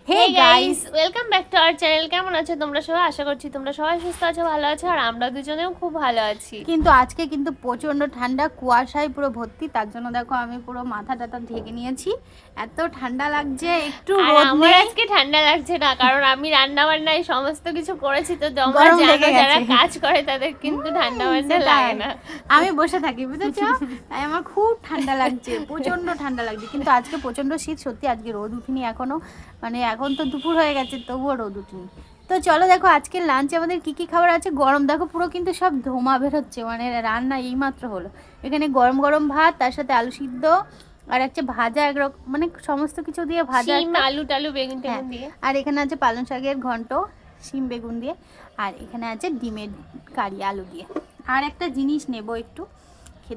Hey guys, welcome back to our channel. কেমন আছো তোমরা সবাই? আশা করছি তোমরা সবাই সুস্থ আছো, ভালো আছো, আর আমরা দুজনেও খুব ভালো আছি। কিন্তু আজকে কিন্তু প্রচণ্ড ঠান্ডা, কুয়াশায় পুরো ভর্তি। তার জন্য দেখো আমি পুরো মাথা টাথা ঢেকে নিয়েছি, এত ঠান্ডা লাগছে। একটু আর রোদ আমার নেই, আজকে ঠান্ডা লাগছে না, কারণ আমি রান্না বান্না এই সমস্ত কিছু করেছি, তো তোমরা গরম জানো লেগে যারা গেছে। কাজ করে তাদের কিন্তু ঠান্ডা বান্ডা সেটাই, লাগে না। আমি বসে থাকি বুঝেছো। তাই আমার খুব ঠান্ডা লাগছে, প্রচণ্ড ঠান্ডা লাগছে। কিন্তু আজকে প্রচণ্ড শীত, সত্যি আজকে রোদ উঠিনি এখনো, মানে এখন তো দুপুর হয়ে গেছে তবুও রোদ উঠিনি। তো চলো দেখো আজকে লাঞ্চে আমাদের কি কি খাবার আছে। গরম দেখো পুরো কিন্তু সব ধোঁয়া বেরোচ্ছে, মানে রান্না এইমাত্র হলো। এখানে গরম গরম ভাত, তার সাথে আলু সিদ্ধ আর একটা ভাজা, একরকম মানে সমস্ত কিছু দিয়ে ভাজা শিম একটা। আলু টালু বেগুন হ্যাঁ, টেগুন দিয়ে। আর এখানে আছে পালং শাকের ঘন্ট, শিম বেগুন দিয়ে। আর এখানে আছে ডিমের কারি আলু দিয়ে। আর একটা জিনিস নেব একটু,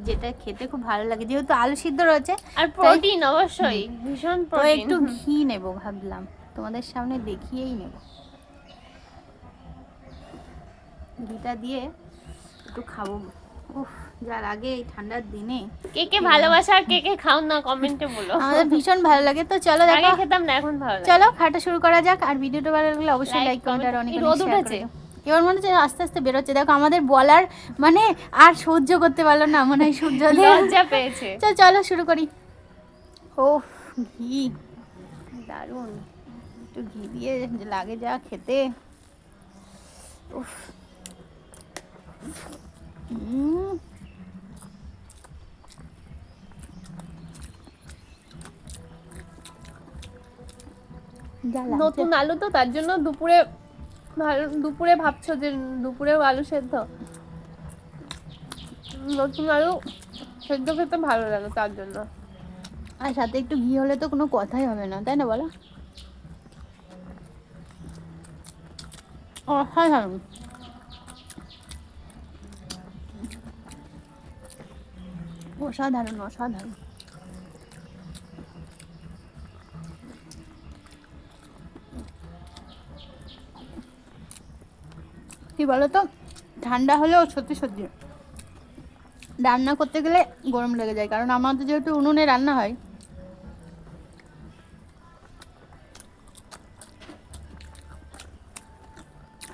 যেটা খেতে খুব ভালো লাগে, যেহেতু আলু সিদ্ধ রয়েছে আর তাই। প্রোটিন অবশ্যই, ভীষণ তো প্রোটিন। একটু ঘি নেব ভাবলাম, তোমাদের সামনে দেখিয়েই নেব। ঘিটা দিয়ে একটু খাবো। উফ, যার আগে এই ঠান্ডার দিনে কে কে ভালোবাসা আর কে কে খাও না কমেন্টে বলো। আমাদের ভীষণ ভালো লাগে। তো চলো আগে দেখো, খেতাম না, এখন ভালো লাগে। চলো খাটা শুরু করা যাক। আর ভিডিওটা ভালো লাগলে অবশ্যই লাইক লাইক কমেন্ট আর অনেক এই অনেক রোদ শেয়ার করে উঠেছে। দাও। এবার মনে হচ্ছে আস্তে আস্তে বেরোচ্ছে, দেখো আমাদের বলার মানে আর সহ্য করতে পারলো না, মনে হয় সূর্য লজ্জা পেয়েছে। চলো শুরু করি। ও, ঘি দারুণ, একটু ঘি দিয়ে লাগে যা খেতে। উফ, হুম, যা লাগছে। নতুন আলু তো, তার জন্য দুপুরে দুপুরে ভাবছো যে দুপুরে আলু সেদ্ধ। নতুন আলু সেদ্ধ খেতে ভালো লাগে তার জন্য। আর সাথে একটু ঘি হলে তো কোনো কথাই হবে না, তাই না বলো? অসাধারণ, অসাধারণ অসাধারণ। কি বলতো, ঠান্ডা হলেও সত্যি সত্যি রান্না করতে গেলে গরম লেগে যায়, কারণ আমাদের যেহেতু উনুনে রান্না হয়।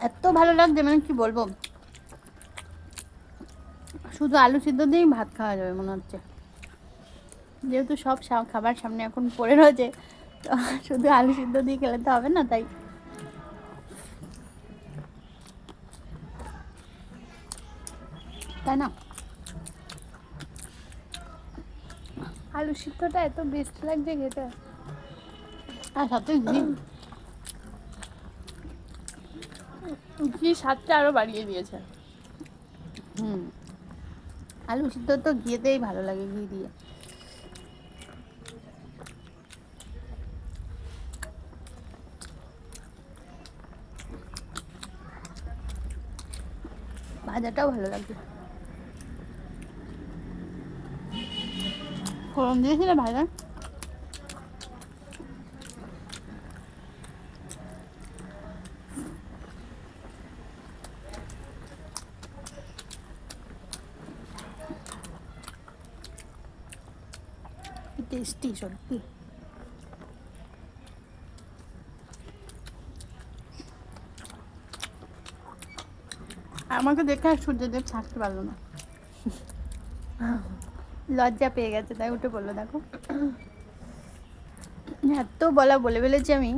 এত ভালো লাগছে, মানে কি বলবো, শুধু আলু সিদ্ধ দিয়েই ভাত খাওয়া যাবে মনে হচ্ছে। যেহেতু সব খাবার সামনে এখন পড়ে রয়েছে, তো শুধু আলু সিদ্ধ দিয়ে খেলে তো হবে না, তাই তাই না? আলু সিদ্ধটা এত বেস্ট লাগছে খেতে। আর সাথে ঘি, ঘি স্বাদটা আরো বাড়িয়ে দিয়েছে। হুম, আলু সিদ্ধ তো ঘিয়েতেই ভালো লাগে, ঘি দিয়ে। ভাজাটাও ভালো লাগছে, ফোড়ন দিয়েছিলে ভাজা। টেস্টি সত্যি। আমাকে দেখে আর সূর্যদেব থাকতে পারলো না, লজ্জা পেয়ে গেছে, তাই উঠে পড়লো। দেখো এত বলা বলে ফেলেছি আমি।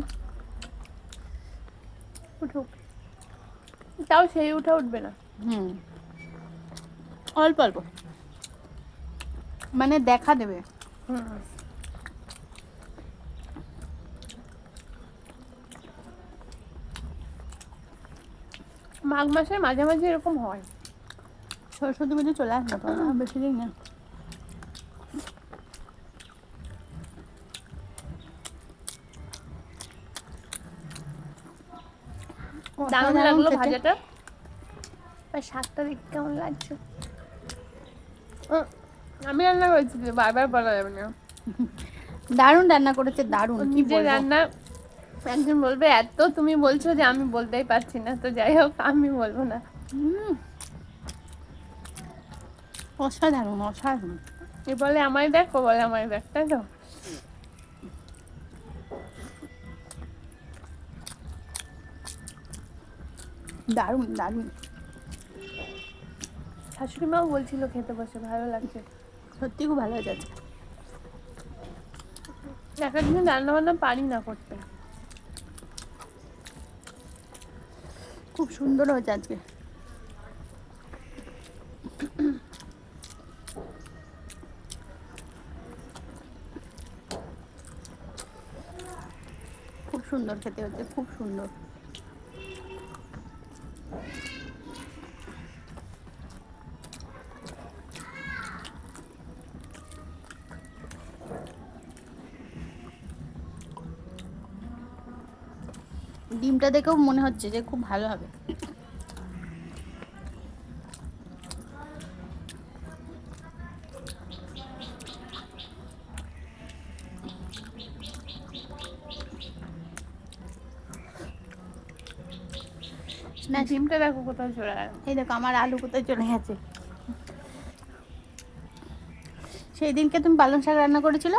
উঠুক, তাও সেই উঠে উঠবে না। হুম, অল্প অল্প, মানে দেখা দেবে। মাঘ মাসের মাঝামাঝি এরকম হয়। সরস্বতী পুজো চলে আসবে তো, আর বেশি দিন না। দারুণ অসাধারণ লাগলো খেতে। ভাজাটা। আর শাকটা দেখতে কেমন লাগছে। আমি রান্না করেছি, বারবার বলা যাবে না। দারুণ রান্না করেছে, দারুণ, কি নিজের বলবো। রান্না একজন বলবে এত, তুমি বলছো যে আমি বলতেই পারছি না, তো যাই হোক আমি বলবো না। হুম, অসাধারণ অসাধারণ। এ বলে আমায় দেখ, ও বলে আমায় দেখ, তাই তো। দারুণ দারুণ, শাশুড়ি মাও বলছিল খেতে বসে ভালো লাগছে। সত্যি খুব ভালো হয়েছে আজকে। এক একদিন রান্না বান্না পারি না করতে। খুব সুন্দর হয়েছে আজকে। খুব সুন্দর খেতে হচ্ছে, খুব সুন্দর। ডিমটা দেখেও মনে হচ্ছে যে খুব ভালো হবে। না ডিমটা দেখো কোথাও চলে গেল। এই দেখো আমার আলু কোথায় চলে গেছে। সেই দিনকে তুমি পালং শাক রান্না করেছিল,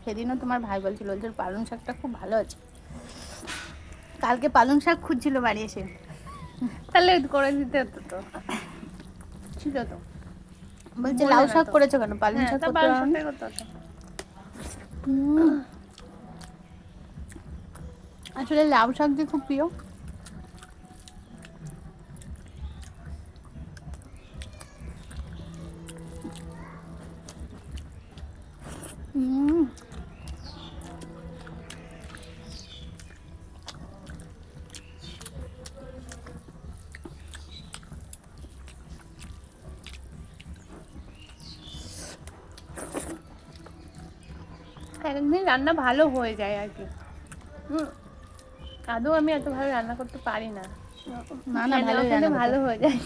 সেদিনও তোমার ভাই বলছিল যে পালং শাকটা খুব ভালো আছে। কালকে পালং শাক খুঁজছিল বাড়ি এসে। তাহলে করে দিতে হতো তো, ছিল তো। বলছে লাউ শাক করেছো কেন? পালং শাক করতে পারো না? করতে হতো। আসলে লাউ শাক যে খুব প্রিয়। একদিন রান্না ভালো হয়ে যায় আর কি। আদৌ আমি এত ভালো রান্না করতে পারি না। না না, ভালোই রান্না করতে। ভালো হয়ে যায়।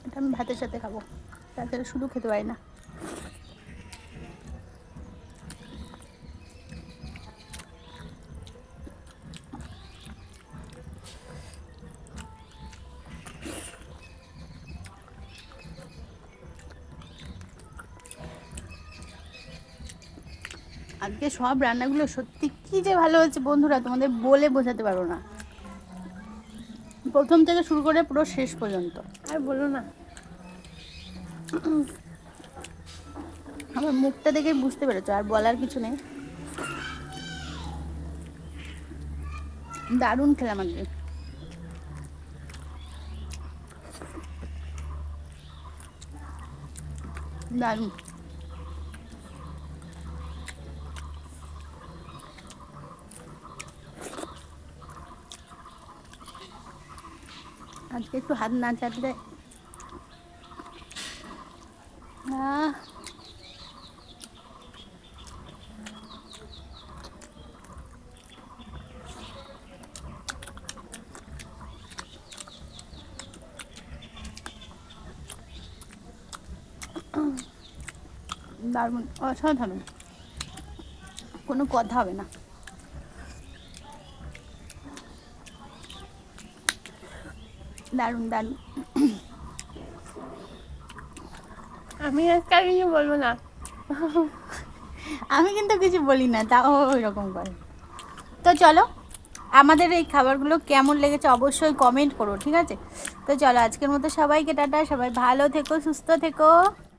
এটা আমি ভাতের সাথে খাবো, তাছাড়া শুধু খেতে পারি না। আজকে সব রান্নাগুলো সত্যি কি যে ভালো হয়েছে বন্ধুরা, তোমাদের বলে বোঝাতে পারবো না। প্রথম থেকে শুরু করে পুরো শেষ পর্যন্ত। আর বলো না, আমার মুখটা দেখে বুঝতে পেরেছো, আর বলার কিছু নেই। দারুণ খেলাম আজকে। দারুণ। আজকে একটু হাত না চাটলে দারুণ, অসাধারণ, কোনো কথা হবে না। দারুণ দারুণ। আমি আজকে আর কিছু বলবো না। আমি কিন্তু কিছু বলি না, তাও ওই রকম করে। তো চলো, আমাদের এই খাবারগুলো কেমন লেগেছে অবশ্যই কমেন্ট করো, ঠিক আছে? তো চলো আজকের মতো সবাইকে টাটা, সবাই ভালো থেকো, সুস্থ থেকো।